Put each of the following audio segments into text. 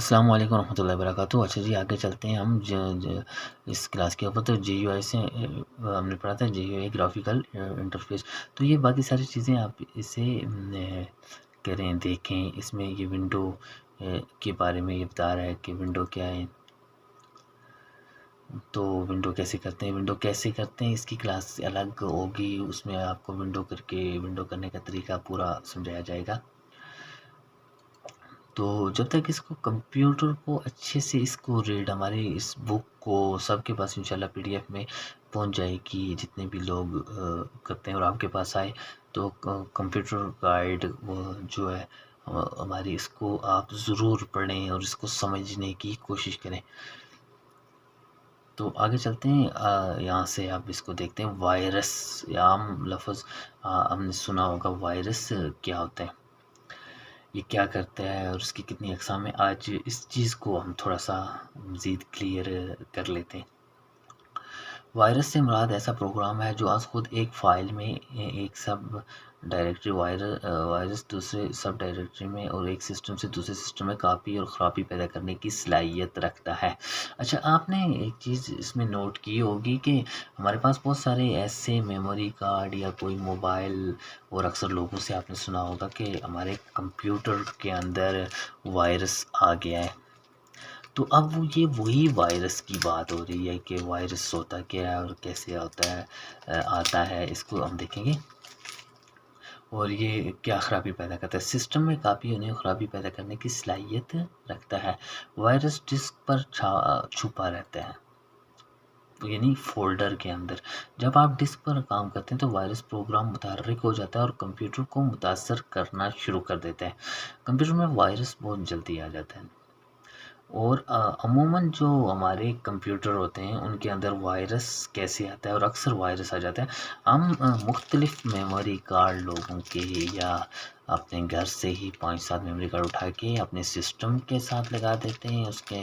السلام علیکم ورحمۃ اللہ وبرکاتہ۔ اچھا جی، آگے چلتے ہیں ہم اس کلاس کے اوپر۔ تو جی یو آئی سے ہم نے پڑھا تھا جی یو آئی گرافیکل انٹرفیس۔ تو یہ باقی ساری چیزیں آپ اسے کریں، دیکھیں۔ اس میں یہ ونڈو کے بارے میں یہ بتا رہا ہے کہ ونڈو کیا ہے، تو ونڈو کیسے کرتے ہیں، ونڈو کیسے کرتے ہیں اس کی کلاس الگ ہوگی، اس میں آپ کو ونڈو کرنے کا طریقہ پورا سمجھایا جائے گا۔ تو جب تک اس کو کمپیوٹر کو اچھے سے اس کو ریڈ، ہمارے اس بک کو سب کے پاس انشاءاللہ پی ڈی ایف میں پہنچ جائے گی، جتنے بھی لوگ کرتے ہیں اور آپ کے پاس آئے تو کمپیوٹر گائیڈ وہ جو ہے ہماری، اس کو آپ ضرور پڑھیں اور اس کو سمجھنے کی کوشش کریں۔ تو آگے چلتے ہیں، یہاں سے آپ اس کو دیکھتے ہیں۔ وائرس، عام لفظ ہم نے سنا ہوگا، وائرس کیا ہوتا ہے، یہ کیا کرتا ہے اور اس کی کتنی اقسام ہیں۔ آج اس چیز کو ہم تھوڑا سا مزید کلیئر کر لیتے ہیں۔ وائرس سے مراد ایسا پروگرام ہے جو از خود ایک فائل میں ایک سب ڈائریکٹری وائرس دوسرے سب ڈائریکٹری میں اور ایک سسٹم سے دوسرے سسٹم میں کاپی اور خرابی پیدا کرنے کی صلاحیت رکھتا ہے۔ اچھا، آپ نے ایک چیز اس میں نوٹ کی ہوگی کہ ہمارے پاس بہت سارے ایسے میموری کارڈ یا کوئی موبائل، اور اکثر لوگوں سے آپ نے سنا ہوگا کہ ہمارے کمپیوٹر کے اندر وائرس آ گیا ہے۔ تو اب یہ وہی وائرس کی بات ہو رہی ہے کہ وائرس ہوتا کیا ہے اور کیسے ہوتا ہے، آتا ہے، اس کو ہم دیکھیں گے۔ اور یہ کیا خرابی پیدا کرتا ہے، سسٹم میں کاپی ہونے اور خرابی پیدا کرنے کی صلاحیت رکھتا ہے۔ وائرس ڈسک پر چھپا رہتا ہے، یعنی فولڈر کے اندر۔ جب آپ ڈسک پر کام کرتے ہیں تو وائرس پروگرام متحرک ہو جاتا ہے اور کمپیوٹر کو متاثر کرنا شروع کر دیتا ہے۔ کمپیوٹر میں وائرس بہت جلدی آ جاتا ہے، اور عموماً جو ہمارے کمپیوٹر ہوتے ہیں ان کے اندر وائرس کیسے آتا ہے، اور اکثر وائرس آ جاتا ہے۔ ہم مختلف میموری کارڈ لوگوں کے یا اپنے گھر سے ہی 5-7 میموری کارڈ اٹھا کے اپنے سسٹم کے ساتھ لگا دیتے ہیں، اس کے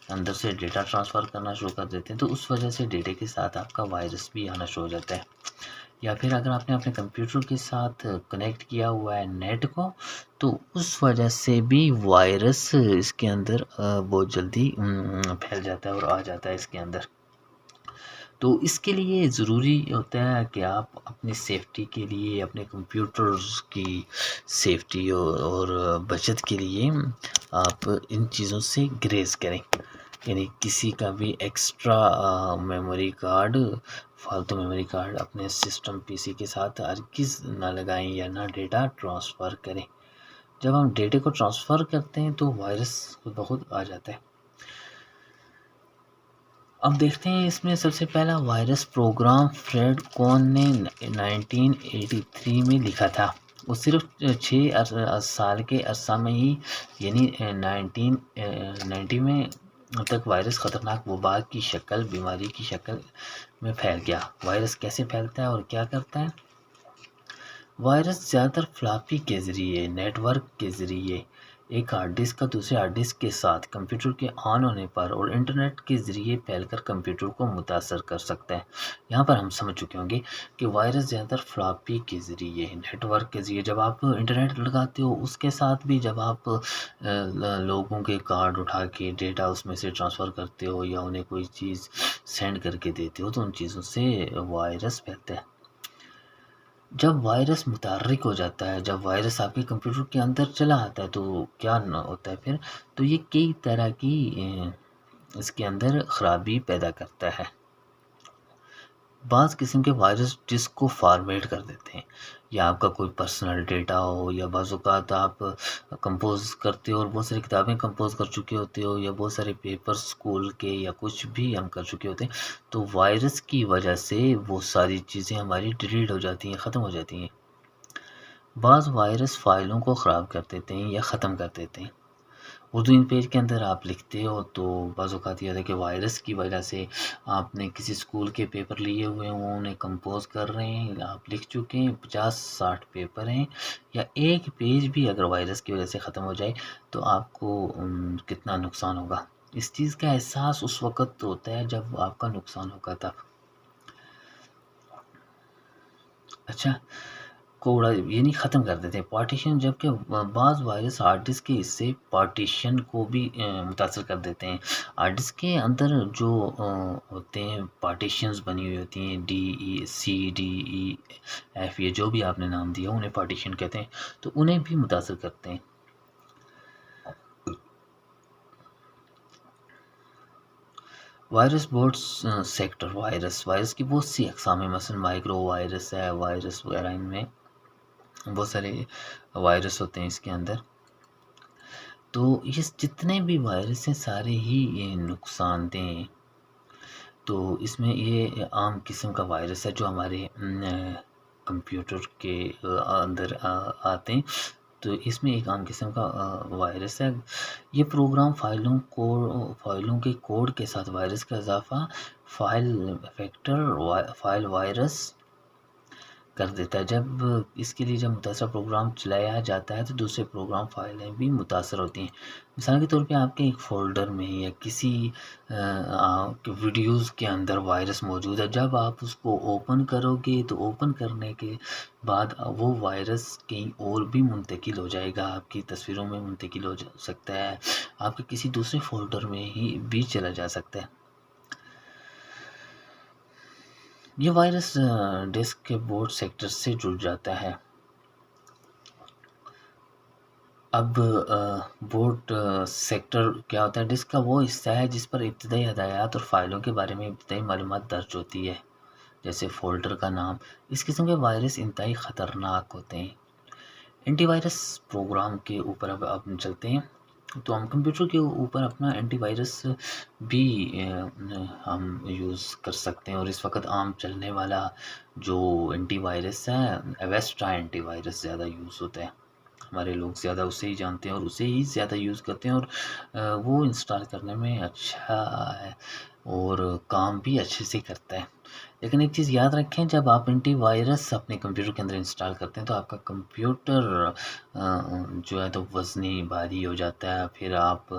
اندر سے ڈیٹا ٹرانسفر کرنا شروع کر دیتے ہیں، تو اس وجہ سے ڈیٹا کے ساتھ آپ کا وائرس بھی آنا شروع ہو جاتا ہے۔ یا پھر اگر آپ نے اپنے کمپیوٹر کے ساتھ کنیکٹ کیا ہوا ہے نیٹ کو، تو اس وجہ سے بھی وائرس اس کے اندر بہت جلدی پھیل جاتا ہے اور آ جاتا ہے اس کے اندر۔ تو اس کے لیے ضروری ہوتا ہے کہ آپ اپنی سیفٹی کے لیے، اپنے کمپیوٹرز کی سیفٹی اور بچت کے لیے آپ ان چیزوں سے گریز کریں، یعنی کسی کا بھی ایکسٹرا میموری کارڈ، فالتو میموری کارڈ اپنے سسٹم پی سی کے ساتھ ہرگز نہ لگائیں یا نہ ڈیٹا ٹرانسفر کریں۔ جب ہم ڈیٹا کو ٹرانسفر کرتے ہیں تو وائرس خود بخود آ جاتا ہے۔ اب دیکھتے ہیں اس میں سب سے پہلا وائرس پروگرام فریڈ کون نے 1983 میں لکھا تھا۔ وہ صرف 6 سال کے عرصہ میں ہی، یعنی 1990 میں تک وائرس خطرناک وبا کی شکل، بیماری کی شکل میں پھیل گیا۔ وائرس کیسے پھیلتا ہے اور کیا کرتا ہے؟ وائرس زیادہ تر فلاپی کے ذریعے، نیٹ ورک کے ذریعے، ایک ہارڈ ڈسک کا دوسرے ہارڈ ڈسک کے ساتھ کمپیوٹر کے آن ہونے پر اور انٹرنیٹ کے ذریعے پھیل کر کمپیوٹر کو متاثر کر سکتا ہے۔ یہاں پر ہم سمجھ چکے ہوں گے کہ وائرس زیادہ تر فلاپی کے ذریعے، نیٹ ورک کے ذریعے، جب آپ انٹرنیٹ لگاتے ہو اس کے ساتھ بھی، جب آپ لوگوں کے کارڈ اٹھا کے ڈیٹا اس میں سے ٹرانسفر کرتے ہو یا انہیں کوئی چیز سینڈ کر کے دیتے ہو، تو ان چیزوں سے وائرس پھیلتا ہے۔ جب وائرس متحرک ہو جاتا ہے، جب وائرس آپ کے کمپیوٹر کے اندر چلا آتا ہے تو کیا ہوتا ہے پھر؟ تو یہ کئی طرح کی اس کے اندر خرابی پیدا کرتا ہے۔ بعض قسم کے وائرس ڈسک کو فارمیٹ کر دیتے ہیں، یا آپ کا کوئی پرسنل ڈیٹا ہو، یا بعض اوقات آپ کمپوز کرتے ہو اور بہت ساری کتابیں کمپوز کر چکے ہوتے ہو، یا بہت سارے پیپر اسکول کے یا کچھ بھی ہم کر چکے ہوتے ہیں، تو وائرس کی وجہ سے وہ ساری چیزیں ہماری ڈیلیٹ ہو جاتی ہیں، ختم ہو جاتی ہیں۔ بعض وائرس فائلوں کو خراب کر دیتے ہیں یا ختم کر دیتے ہیں۔ اردو ان پیج کے اندر آپ لکھتے ہو تو بعض اوقات یہ ہوتا ہے کہ وائرس کی وجہ سے آپ نے کسی اسکول کے پیپر لیے ہوئے ہیں، انہیں کمپوز کر رہے ہیں، آپ لکھ چکے ہیں، 50-60 پیپر ہیں، یا ایک پیج بھی اگر وائرس کی وجہ سے ختم ہو جائے تو آپ کو کتنا نقصان ہوگا۔ اس چیز کا احساس اس وقت ہوتا ہے جب آپ کا نقصان ہوگا تب۔ اچھا، کو اڑا یعنی ختم کر دیتے ہیں پارٹیشن، جبکہ بعض وائرس ہارڈ ڈسک کے حصے پارٹیشن کو بھی متاثر کر دیتے ہیں۔ ہارڈ ڈسک کے اندر جو ہوتے ہیں پارٹیشنز بنی ہوئی ہوتی ہیں، DE، C، D، E، F، یہ جو بھی آپ نے نام دیا انہیں پارٹیشن کہتے ہیں، تو انہیں بھی متاثر کرتے ہیں۔ وائرس بورڈ سیکٹر، وائرس کی بہت سی اقسام ہیں، مثلا مائکرو وائرس ہے، وائرس وغیرہ، ان میں بہت سارے وائرس ہوتے ہیں اس کے اندر۔ تو یہ جتنے بھی وائرس ہیں سارے ہی یہ نقصان دہ ہیں۔ تو اس میں یہ عام قسم کا وائرس ہے جو ہمارے کمپیوٹر کے اندر آتے ہیں، تو اس میں ایک عام قسم کا وائرس ہے۔ یہ پروگرام فائلوں کے کوڈ کے ساتھ وائرس کا اضافہ فائل وائرس کر دیتا ہے۔ اس کے لیے جب متاثرہ پروگرام چلایا جاتا ہے تو دوسرے پروگرام فائلیں بھی متاثر ہوتی ہیں۔ مثال کے طور پہ آپ کے ایک فولڈر میں یا کسی ویڈیوز کے اندر وائرس موجود ہے، جب آپ اس کو اوپن کرو گے تو اوپن کرنے کے بعد وہ وائرس کہیں اور بھی منتقل ہو جائے گا، آپ کی تصویروں میں منتقل ہو سکتا ہے، آپ کے کسی دوسرے فولڈر میں ہی بھی چلا جا سکتا ہے۔ یہ وائرس ڈسک کے بورڈ سیکٹر سے جڑ جاتا ہے۔ اب بورڈ سیکٹر کیا ہوتا ہے؟ ڈسک کا وہ حصہ ہے جس پر ابتدائی ہدایات اور فائلوں کے بارے میں ابتدائی معلومات درج ہوتی ہے، جیسے فولڈر کا نام۔ اس قسم کے وائرس انتہائی خطرناک ہوتے ہیں۔ اینٹی وائرس پروگرام کے اوپر اب ہم چلتے ہیں، تو ہم کمپیوٹر کے اوپر اپنا اینٹی وائرس بھی ہم یوز کر سکتے ہیں، اور اس وقت عام چلنے والا جو اینٹی وائرس ہے ایویسٹا اینٹی وائرس زیادہ یوز ہوتا ہے، ہمارے لوگ زیادہ اسے ہی جانتے ہیں اور اسے ہی زیادہ یوز کرتے ہیں، اور وہ انسٹال کرنے میں اچھا ہے اور کام بھی اچھے سے کرتا ہے۔ لیکن ایک چیز یاد رکھیں، جب آپ اینٹی وائرس اپنے کمپیوٹر کے اندر انسٹال کرتے ہیں تو آپ کا کمپیوٹر جو ہے تو وزنی بھاری ہو جاتا ہے، پھر آپ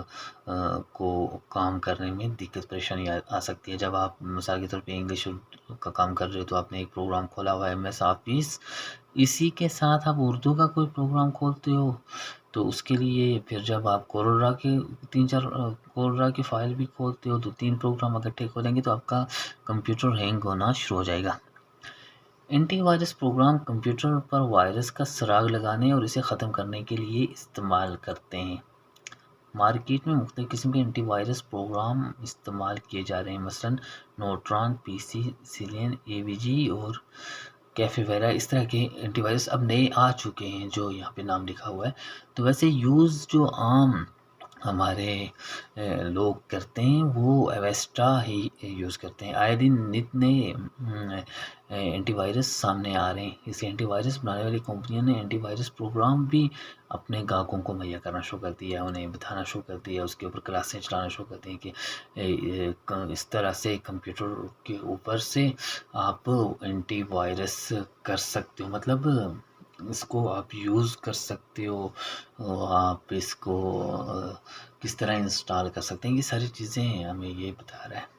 کو کام کرنے میں دقت پریشانی آ سکتی ہے۔ جب آپ مثال کے طور پہ انگلش کا کام کر رہے ہو تو آپ نے ایک پروگرام کھولا ہوا ہے MS آفس، اسی کے ساتھ آپ اردو کا کوئی پروگرام کھولتے ہو تو اس کے لیے پھر جب آپ کورل کے 3-4 کورل کی فائل بھی کھولتے ہو تو 3 پروگرام اکٹھے کھولیں گے تو آپ کا کمپیوٹر ہینگ ہونا شروع ہو جائے گا۔ اینٹی وائرس پروگرام کمپیوٹر پر وائرس کا سراغ لگانے اور اسے ختم کرنے کے لیے استعمال کرتے ہیں۔ مارکیٹ میں مختلف قسم کے اینٹی وائرس پروگرام استعمال کیے جا رہے ہیں، مثلاً نورٹران، PC، سیلین، AVG اور کیفے وغیرہ۔ اس طرح کے اینٹی وائرس اب نئے آ چکے ہیں جو یہاں پہ نام لکھا ہوا ہے۔ تو ویسے یوز جو عام ہمارے لوگ کرتے ہیں وہ ایویسٹا ہی یوز کرتے ہیں۔ آئے دن نت نئے اینٹی وائرس سامنے آ رہے ہیں۔ اس اینٹی وائرس بنانے والی کمپنیوں نے اینٹی وائرس پروگرام بھی اپنے گاہکوں کو مہیا کرنا شروع کر دیا، انہیں بتانا شروع کر دیا، اس کے اوپر کلاسیں چلانا شروع کر دیں کہ اس طرح سے کمپیوٹر کے اوپر سے آپ اینٹی وائرس کر سکتے ہو، مطلب اس کو آپ یوز کر سکتے ہو، آپ اس کو کس طرح انسٹال کر سکتے ہیں، یہ ساری چیزیں ہمیں یہ بتا رہا ہے۔